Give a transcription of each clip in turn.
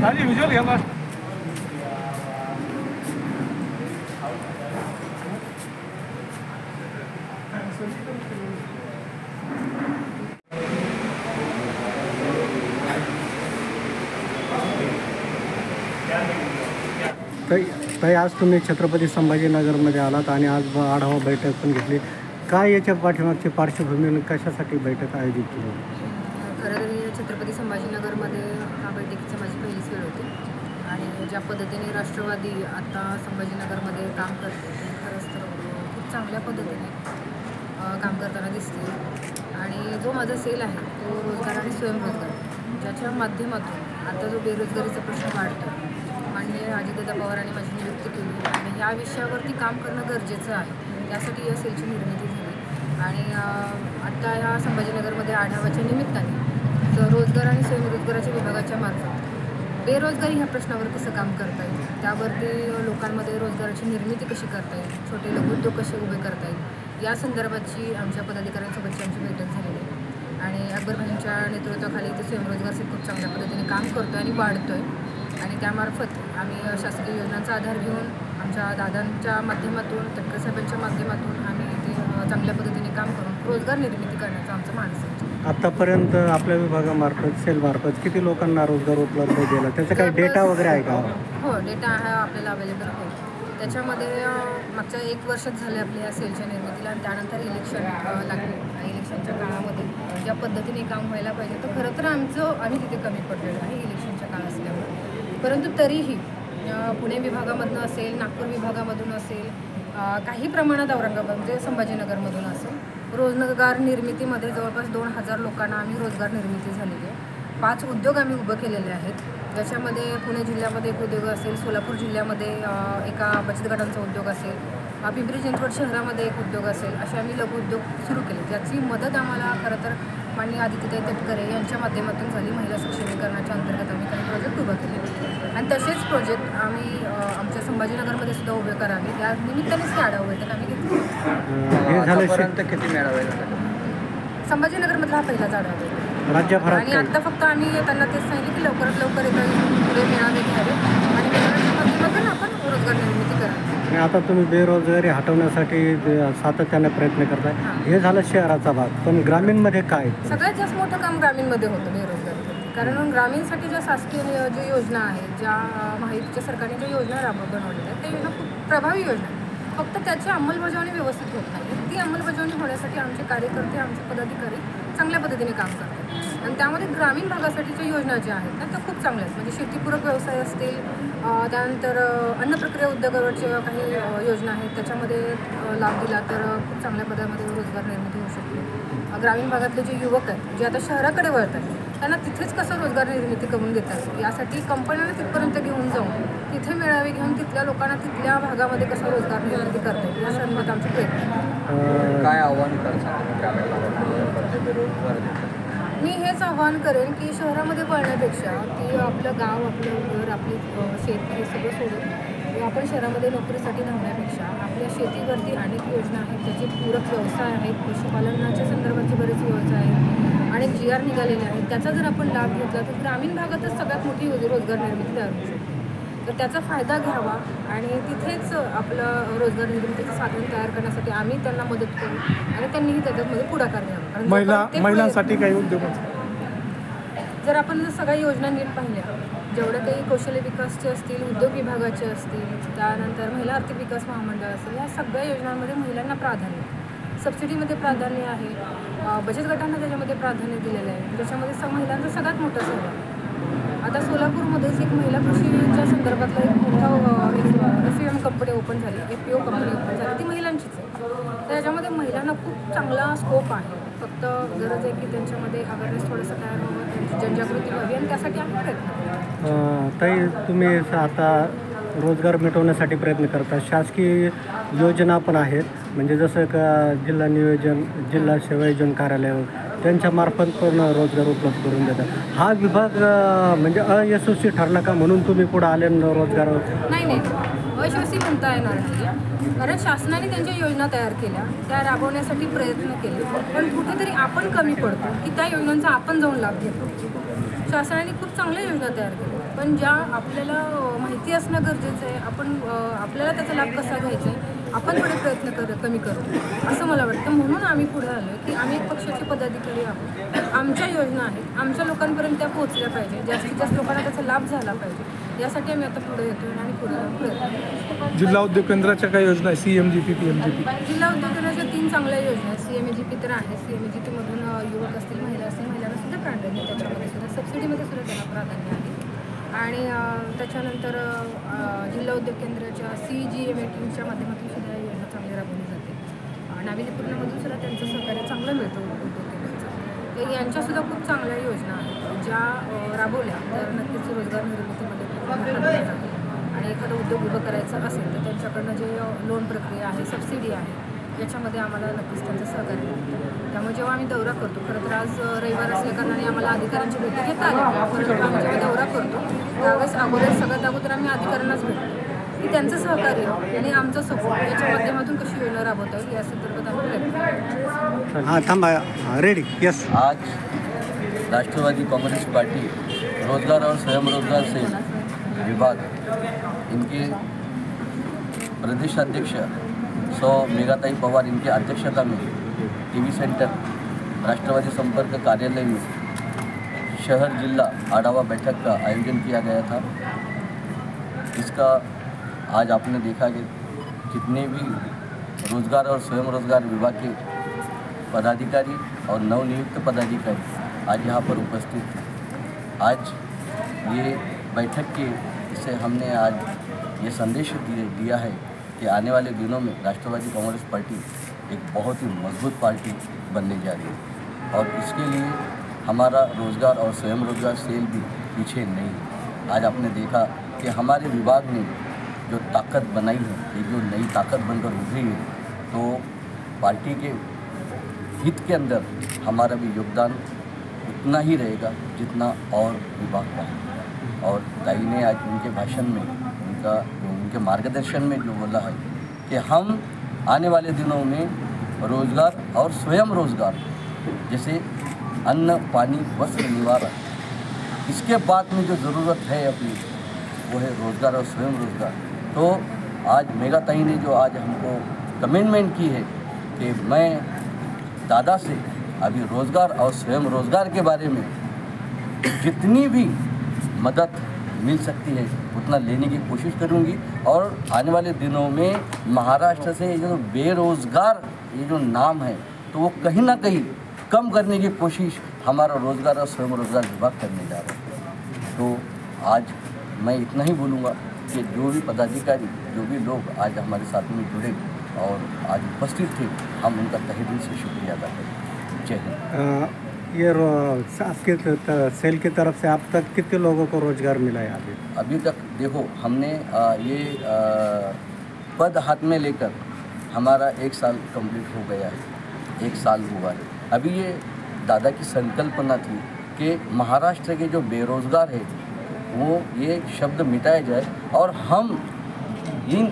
ताई आज तुम्ही छत्रपती संभाजीनगरमध्ये आलात आणि आज आढावा बैठक पण घेतली. काय याच्या पाठीमागची पार्श्वभूमी कशासाठी बैठक आयोजित केली? खरं तर छत्रपती संभाजीनगरमध्ये हा बैठकीची माझी पहिलीच वेळ होती आणि ज्या पद्धतीने राष्ट्रवादी आता संभाजीनगरमध्ये काम करते ते खरंच तर खूप चांगल्या पद्धतीने काम करताना दिसते. आणि जो माझा सेल आहे तो रोजगार आणि स्वयंरोजगार ज्याच्या माध्यमातून आता जो बेरोजगारीचा प्रश्न वाढतो, माननीय अजितदादा पवारांनी माझी नियुक्ती केली आणि या विषयावरती काम करणं गरजेचं आहे. त्यासाठी या सेलची निर्मिती झाली आणि आत्ता ह्या संभाजीनगरमध्ये आढावाच्या निमित्ताने तर रोजगार आणि स्वयंरोजगाराच्या विभागाच्या मार्फत बेरोजगारी ह्या प्रश्नावर कसं काम करता येईल, त्यावरती लोकांमध्ये रोजगाराची निर्मिती कशी करता येईल, छोटे लघुउद्योग कसे उभे करता येईल, या संदर्भाची आमच्या पदाधिकाऱ्यांसोबतची आमची बैठक झालेली आहे. आणि अकबर भाईंच्या नेतृत्वाखाली ते स्वयंरोजगार सेल खूप चांगल्या पद्धतीने काम करतो आहे आणि वाढतो आहे. आणि त्यामार्फत आम्ही शासकीय योजनांचा आधार घेऊन आमच्या दादांच्या माध्यमातून, तटकरे साहेबांच्या माध्यमातून आम्ही ते चांगल्या पद्धतीने काम करून रोजगार निर्मिती करण्याचं आमचं मानस आहे. आत्तापर्यंत आपल्या विभागामार्फत सेलमार्फत किती लोकांना रोजगार उपलब्ध केला, त्याचा काही डेटा वगैरे आहे का? हो, डेटा हा आपल्याला अवेलेबल आहे. त्याच्यामध्ये मागच्या 1 वर्षात झाले आपल्या या सेलच्या निर्मितीला आणि त्यानंतर इलेक्शन लागले. इलेक्शनच्या काळामध्ये ज्या पद्धतीने काम व्हायला पाहिजे तर खरं तर आम्ही तिथे कमी पडलेलो आहे इलेक्शनच्या काळ असल्यामुळे. परंतु तरीही पुणे विभागामधून असेल, नागपूर विभागामधून असेल, काही प्रमाणात औरंगाबाद म्हणजे संभाजीनगरमधून असेल, रोजगार निर्मितीमध्ये जवळपास 2000 लोकांना आम्ही रोजगार निर्मिती झालेली आहे. 5 उद्योग आम्ही उभं केलेले आहेत, ज्याच्यामध्ये पुणे जिल्ह्यामध्ये एक उद्योग असेल, सोलापूर जिल्ह्यामध्ये एका बचत गटांचा उद्योग असेल, पिंपरी चिंचवड शहरामध्ये एक उद्योग असेल, असे आम्ही लघु उद्योग सुरू केले. ज्याची मदत आम्हाला खरं तर माननीय आदित्यताई तटकरे यांच्या माध्यमातून झाली. महिला सक्षमीकरणाच्या अंतर्गत आम्ही काही प्रोजेक्ट उभे केले आणि तसेच प्रोजेक्ट आम्ही आमच्या संभाजीनगरमध्ये सुद्धा उभे करावे या निमित्तानेच ते आढावा बैठक आम्ही घेतली. किती मेळावे संभाजीनगरमधला हा पहिलाच आढावा बैठक राज्यभरात आणि आत्ता फक्त आम्ही त्यांना तेच सांगितलं की लवकरात लवकर येतात पुढे मेळावे घ्यावे आणि मेळाव्याच्या माध्यमातून आपण रोजगार निर्मिती करावी. आणि आता तुम्ही बेरोजगारी हटवण्यासाठी सातत्याने प्रयत्न करताय. हे झालं शहराचा भाग, पण ग्रामीणमध्ये काय? सगळ्यात जास्त मोठं काम ग्रामीणमध्ये होतं बेरोजगारी. कारण ग्रामीणसाठी ज्या शासकीय ज्या योजना आहेत, ज्या महायुतीच्या सरकारने ज्या योजना बनवलेल्या आहेत त्या योजना खूप प्रभावी योजना आहेत. फक्त त्याची अंमलबजावणी व्यवस्थित होत नाही. ती अंमलबजावणी होण्यासाठी आमचे कार्यकर्ते, आमचे पदाधिकारी चांगल्या पद्धतीने काम करतात आणि त्यामध्ये ग्रामीण भागासाठीच्या योजना ज्या आहेत ना त्या खूप चांगल्या आहेत. म्हणजे शेतीपूरक व्यवसाय असतील, त्यानंतर अन्न प्रक्रिया उद्योगावरच्या काही योजना आहेत, त्याच्यामध्ये लाभ दिला तर खूप चांगल्या पदामध्ये रोजगार निर्मिती होऊ शकते. ग्रामीण भागातले जे युवक आहेत जे आता शहराकडे वळतात त्यांना तिथेच कसं रोजगार निर्मिती करून देतात यासाठी कंपन्यांना तिथपर्यंत घेऊन जाऊन तिथे मेळावे घेऊन तिथल्या लोकांना तिथल्या भागामध्ये कसं रोजगार निर्मिती करता येईल या संदर्भात आमचे प्रयत्न. काय आव्हान करतात बेरोजगार? मी हेच आव्हान करेन की शहरामध्ये वळण्यापेक्षा की आपलं गाव, आपलं घर, आपली शेती हे सगळं सोडून आपण शहरामध्ये नोकरीसाठी धावण्यापेक्षा आपल्या शेतीवरती अनेक योजना आहेत, त्याचे पूरक व्यवसाय आहेत, पशुपालनाच्या संदर्भाचे बरेच व्यवसाय आहेत आणि GR निघालेले आहेत. त्याचा जर आपण लाभ घेतला तर ग्रामीण भागातच सगळ्यात मोठी रोजगार निर्मिती तयार होऊ शकते. तर त्याचा फायदा घ्यावा आणि तिथेच आपलं रोजगार निर्मितीचं साधन तयार करण्यासाठी आम्ही त्यांना मदत करू आणि त्यांनीही त्याच्यामध्ये पुढाकार घ्यावा. महिलांसाठी काही उद्योग जर आपण सगळ्या योजना नीट पाहिल्या, जेवढ्या काही कौशल्य विकासचे असतील, उद्योग विभागाचे असतील, त्यानंतर महिला आर्थिक विकास महामंडळ असेल, या सगळ्या योजनांमध्ये महिलांना प्राधान्य, सबसिडीमध्ये प्राधान्य आहे, बचत गटांना त्याच्यामध्ये प्राधान्य दिलेलं आहे, ज्याच्यामध्ये महिलांचा सगळ्यात मोठा सहभाग. आता सोलापूरमध्येच एक महिला कृषीच्या संदर्भातला एक मोठा FEM कंपनी ओपन झाली, FPO कंपनी ओपन झाली, ती महिलांचीच आहे. त्याच्यामध्ये महिलांना खूप चांगला स्कोप आहे. फक्त गरज आहे की त्यांच्यामध्ये अवेअरनेस थोडंसं तयार व्हावं, त्यांची जनजागृती व्हावी आणि त्यासाठी आम्ही प्रयत्न करतो. ताई, तुम्ही आता रोजगार मिटवण्यासाठी प्रयत्न करता. शासकीय योजना पण आहेत, म्हणजे जसं का जिल्हा नियोजन, जिल्हा सेवा योजन कार्यालय त्यांच्यामार्फत पण रोजगार उपलब्ध करून देतात. हा विभाग म्हणजे अयशस्वी ठरला का म्हणून तुम्ही पुढे आले रोजगार? नाही, अयशस्वी म्हणता येणार नाही, कारण शासनाने त्यांच्या योजना तयार केल्या, त्या राबवण्यासाठी प्रयत्न केले, पण कुठेतरी आपण कमी पडतो की त्या योजनांचा आपण जाऊन लाभ घेतो. शासनाने खूप चांगल्या योजना तयार केल्या पण ज्या आपल्याला माहिती असणं गरजेचं आहे, आपण आपल्याला त्याचा लाभ कसा घ्यायचा आहे आपण थोडे प्रयत्न कमी करतो असं मला वाटतं. म्हणून आम्ही पुढे आलो आहे की आम्ही एक पक्षाचे पदाधिकारी आहोत. आमच्या योजना आहेत, आमच्या लोकांपर्यंत त्या पोहोचल्या पाहिजे, जास्तीत जास्त लोकांना त्याचा लाभ झाला पाहिजे, यासाठी आम्ही आता पुढे येतो आणि पुढे प्रयत्न करतो. जिल्हा उद्योग केंद्राच्या काही योजना आहे, CMGP, PMGP? जिल्हा उद्योग केंद्राच्या 3 चांगल्या योजना आहेत. CMGP तर आहे, CMGPमधून युवक असतील, महिला असतील, महिलांना सुद्धा प्राधान्य, त्याच्यामध्ये सुद्धा सबसिडीमध्ये सुद्धा त्यांना प्राधान्य आहे. आणि त्याच्यानंतर जिल्हा उद्योग केंद्राच्या CGMATच्या माध्यमातून सुद्धा योजना चांगली राबवली जाते. नाविन्यपूर्णमधून सुद्धा त्यांचं सहकार्य चांगलं मिळतं उद्योग केंद्राचं. तर यांच्यासुद्धा खूप चांगल्या योजना आहेत ज्या राबवल्या तर नक्कीच रोजगार निर्मितीमध्ये खूप मोठा हातभार लागेल. आणि एखादा उद्योग उभं करायचं असेल तर त्यांच्याकडनं जे लोन प्रक्रिया आहे, सबसिडी आहे, याच्यामध्ये आम्हाला नक्कीच त्यांचं सहकार्य मिळतं. त्यामुळे जेव्हा आम्ही दौरा करतो, खरं तर आज रविवार असल्या कारणाने आम्हाला अधिकाऱ्यांची भेटी घेता आल्या, परंतु आम्ही जेव्हा दौरा करतो त्यावेळेस सगळ्यात अगोदर आम्ही अधिकाऱ्यांनाच भेटतो की त्यांचं सहकार्य आणि आमचं सपोर्ट याच्या माध्यमातून कशी योजना राबवता येईल या संदर्भात आम्ही प्रयत्न करतो. हां थांबा, रेडी, यस. आज राष्ट्रवादी कांग्रेस पार्टी रोजगार और स्वयं रोजगार से विभाग इनके प्रदेश अध्यक्ष मेघाताई पवार इनकी अध्यक्षता में TV सेंटर राष्ट्रवादी संपर्क कार्यालय में शहर जिला आढ़ावा बैठक का आयोजन किया गया था। इसका आज आपने देखा कि जितने भी रोजगार और स्वयं रोजगार विभाग के पदाधिकारी और नवनियुक्त पदाधिकारी आज यहाँ पर उपस्थित हैं। आज ये बैठक के से हमने आज ये संदेश दिया है कि आने वाले दिनों में राष्ट्रवादी कांग्रेस पार्टी एक बहुत ही मजबूत पार्टी बनने जा रही है और इसके लिए हमारा रोज़गार और स्वयं रोजगार सेल भी पीछे नहीं है। आज आपने देखा कि हमारे विभाग ने जो ताकत बनाई है, ये जो नई ताकत बनकर उभरी है, तो पार्टी के हित के अंदर हमारा भी योगदान उतना ही रहेगा जितना और विभाग का है। और ताई ने आज उनके भाषण में उनके मार्गदर्शन में जो बोला है कि हम आने वाले दिनों में रोज़गार और स्वयं रोज़गार जैसे अन्न, पानी, वस्त्र, निवारण, इसके बाद में जो ज़रूरत है अपनी वो है रोज़गार और स्वयं रोज़गार। तो आज मेघाताई ने जो आज हमको कमिटमेंट की है कि मैं दादा से अभी रोज़गार और स्वयं रोज़गार के बारे में जितनी भी मदद मिल सकती है उतना लेने की कोशिश करूंगी और आने वाले दिनों में महाराष्ट्र से जो बेरोज़गार ये जो नाम है तो वो कहीं ना कहीं कम करने की कोशिश हमारा रोज़गार और स्वयं रोज़गार विभाग करने जा रहा है। तो आज मैं इतना ही बोलूँगा कि जो भी पदाधिकारी, जो भी लोग आज हमारे साथ में जुड़े और आज उपस्थित थे, हम उनका तहे दिल से शुक्रिया अदा करें। जय हिंद। ये आपके सेल की तरफ से अब तक कितने लोगों को रोज़गार मिला है? अभी तक देखो हमने ये पद हाथ में लेकर हमारा 1 साल कंप्लीट हो गया है, 1 साल हुआ है। अभी ये दादा की संकल्पना थी कि महाराष्ट्र के जो बेरोज़गार है वो ये शब्द मिटाया जाए और हम इन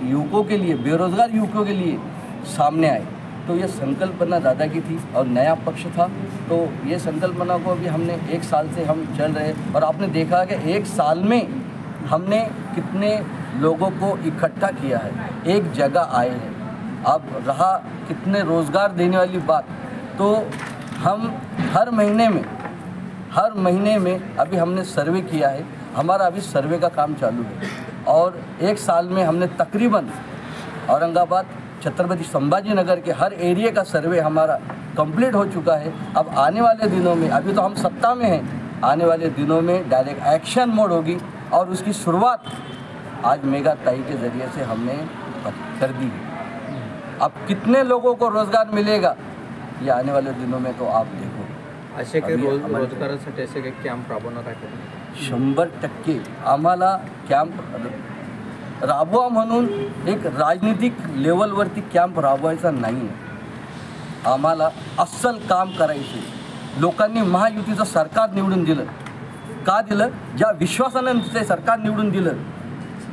युवकों के लिए, बेरोज़गार युवकों के लिए सामने आए। तो ये संकल्पना दादा की थी और नया पक्ष था, तो ये संकल्पना को अभी हमने 1 साल से हम चल रहे और आपने देखा कि 1 साल में हमने कितने लोगों को इकट्ठा किया है, एक जगह आए हैं। अब रहा कितने रोज़गार देने वाली बात, तो हम हर महीने में अभी हमने सर्वे किया है, हमारा अभी सर्वे का काम चालू है और 1 साल में हमने तकरीबन औरंगाबाद, छत्रपति संभाजी नगर के हर एरिया का सर्वे हमारा कंप्लीट हो चुका है। अब आने वाले दिनों में, अभी तो हम सत्ता में हैं, आने वाले दिनों में डायरेक्ट एक्शन मोड होगी और उसकी शुरुआत आज मेघाताई के ज़रिए से हमने कर दी है। अब कितने लोगों को रोज़गार मिलेगा ये आने वाले दिनों में तो आप देखो। असे काही रोजगारासाठी असे काही कॅम्प राबवणार आहे? 100% आम्हाला कॅम्प राबवा म्हणून एक राजनीतिक लेवलवरती कॅम्प राबवायचा नाही आहे। आम्हाला अस्सल काम करायचे। लोकांनी महायुतीचं सरकार निवडून दिलं, का दिलं? ज्या विश्वासानं ते सरकार निवडून दिलं,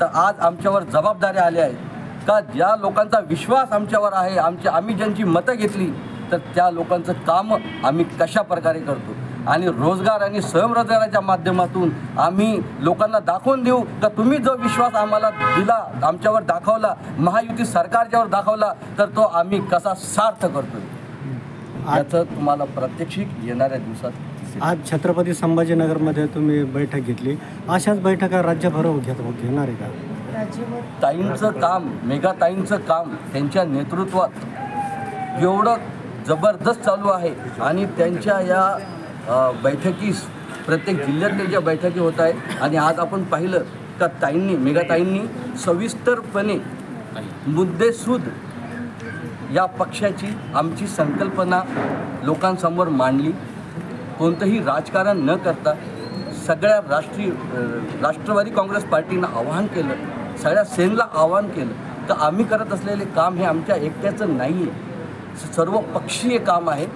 तर आज आमच्यावर जबाबदाऱ्या आल्या आहेत का ज्या लोकांचा विश्वास आमच्यावर आहे, आम्ही ज्यांची मतं घेतली, तर त्या लोकांचं काम आम्ही कशा प्रकारे करतो। आणि रोजगार आणि स्वयंरोजगाराच्या माध्यमातून आम्ही लोकांना दाखवून देऊ का तुम्ही जो विश्वास आम्हाला दिला, आमच्यावर दाखवला, महायुती सरकारच्यावर दाखवला, तर तो आम्ही कसा सार्थ करतोय याचं तुम्हाला प्रात्यक्षिक येणाऱ्या दिवसात दिसेल. आज छत्रपती संभाजीनगरमध्ये तुम्ही बैठक घेतली, अशाच बैठका राज्यभर घेणार आहे का? ताईंचं काम, मेघा ताईंचं काम त्यांच्या नेतृत्वात एवढं जबरदस्त चालू आहे आणि त्यांच्या या बैठकीस प्रत्येक जिल्ह्यात त्यांच्या बैठकी होत आहे. आणि आज आपण पाहिलं का ताईंनी, मेघा ताईंनी सविस्तरपणे मुद्देसूद या पक्षाची, आमची संकल्पना लोकांसमोर मांडली. कोणतंही राजकारण न करता सगळ्या राष्ट्रवादी काँग्रेस पार्टीनं आवाहन केलं, सगळ्या सेनेला आवाहन केलं तर आम्ही करत असलेले काम हे आमच्या एकट्याचं नाही आहे, सर्व पक्षीय काम आहे.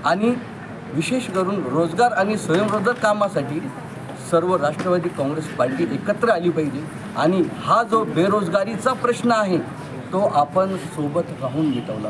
आणि विशेष करून रोजगार आणि स्वयंरोजगार कामासाठी सर्व राष्ट्रवादी काँग्रेस पार्टी एकत्र आली पाहिजे. आणि हा जो बेरोजगारीचा प्रश्न आहे तो आपण सोबत राहून मिटवला.